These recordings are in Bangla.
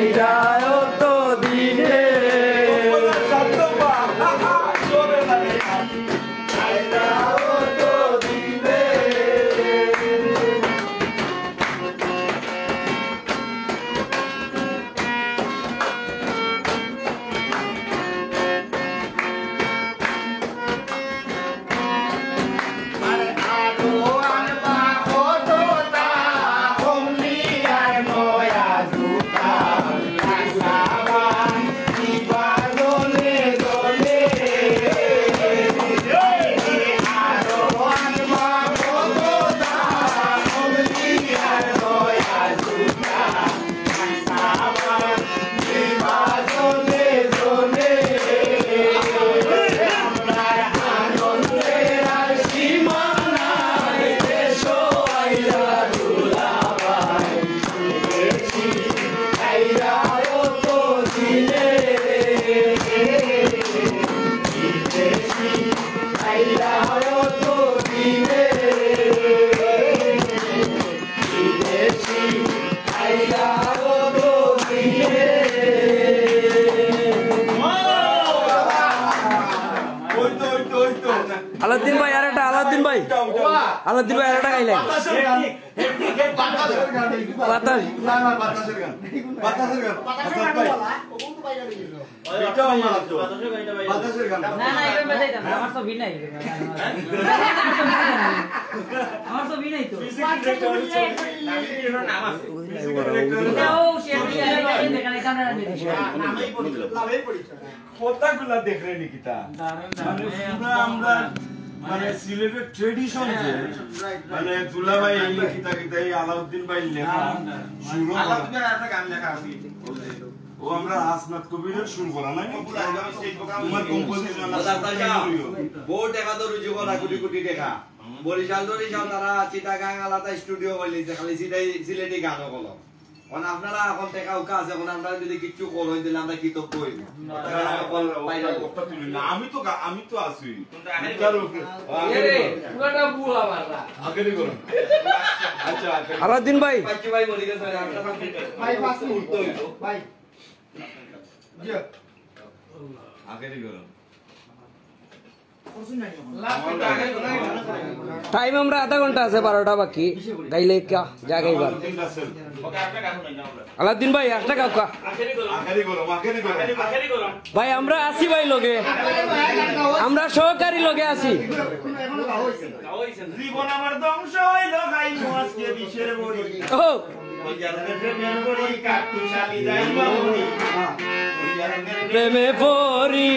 আইরাও তো দিনে আলাউদ্দিন ভাই আর একটা আলাউদ্দিন ভাই আর একটা গাইলেন বাতাস কথাগুলা দেখলে নিকিতা মানে সিলেটের ট্রেডিশন যে মানে দুলাভাই এই কিতা কিতা এই আলাউদ্দিন ভাই লেখা শুরু আলাউদ্দিনের একটা গান লেখা আছে ও আমরা আসনাত কবিরের শুরু করা নাই তোমার কম্পোজিশন বহুত টাকা তো রুজু করা কোটি কোটি টাকা বরিশাল তারা চিটাগাং আলাদা স্টুডিও কইলিছে খালি সিলেটি গানও কলো মানে আপনারা এখন টাকা উকা আছে এখন আমরা যদি কিছু করই দিলে আমরা কি তো কই আমি তো আছি পুরাটা বুয়া মারলা আগেই করো আচ্ছা আলাউদ্দিন ভাই ভাই বলি গেছে ভাই পাঁচ মিনিট ভাই জি আগেই করো টাইম আমরা আধা ঘন্টা আছে 12টা বাকি গাইলে কা যা গাইবার আলাউদ্দিন ভাই একটা গাও কা ভাই আমরা আসি ভাই লগে আমরা সহকারী লগে আসি জীবন আমার ধ্বংস হইল খাইমু আজকে বিষের বড়ি ও প্রেমে পড়ি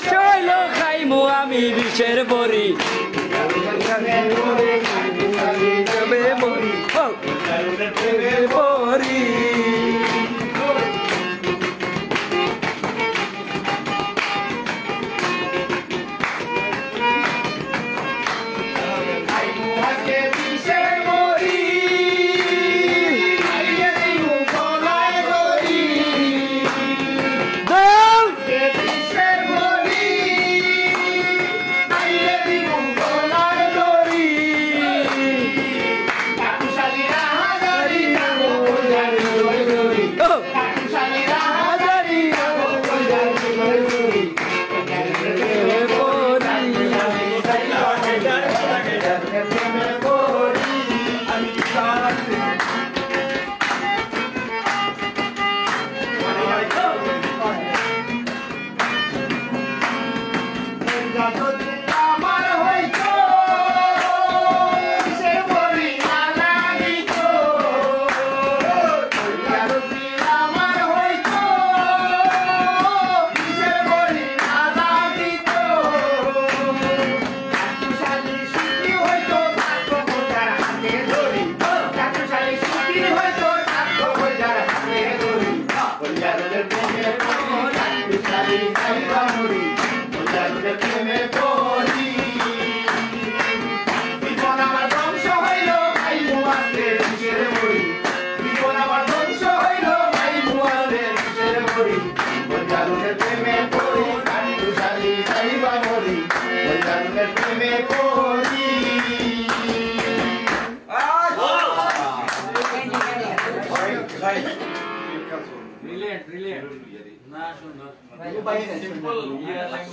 শৈল খাইমু আমি বিষের বড়ি পড়ি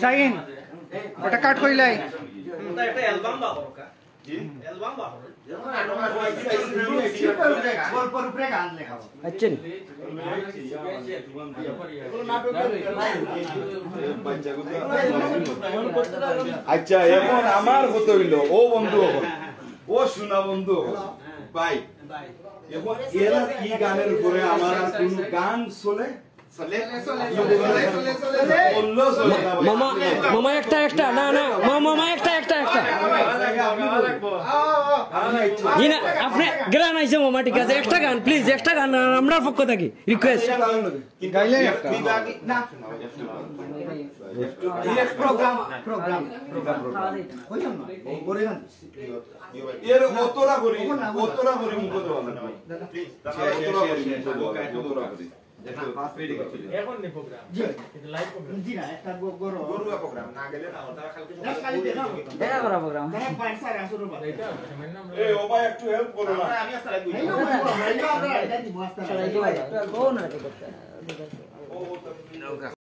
শাহিন ওটা কাট কইলাই একটা অ্যালবাম বাবো কা অ্যালবাম বাবো আচ্ছা আচ্ছা এখন আমার হতে হইল ও বন্ধু হল ও শোনা বন্ধু হল ভাই এখন এরা কি গানের উপরে আমার আর কোন গান চলে মামা মামা একটা না না মামা একটা জি না আপনি গান আইছে মামা ঠিক আছে একটা গান প্লিজ একটা গান আমরা পক্ষ থেকে রিকোয়েস্ট গাইলেন একটা না প্রোগ্রাম কইলাম না করে গান এর অতরা করি মুখ দেওয়া না প্লিজ অতরা করি এখন নি প্রোগ্রাম জি কিন্তু লাইভ প্রোগ্রাম জি না একটা গরুয়া প্রোগ্রাম না গেলে না ওটা খালি দেখা করা প্রোগ্রাম দেখা পয়েন্ট স্যার আসুর বাদ এটা এই ও ভাই একটু হেল্প করো না আমি আসলে কই এই আমরা এটা দিব আসলে সবাই দিবা কোন না করতে ও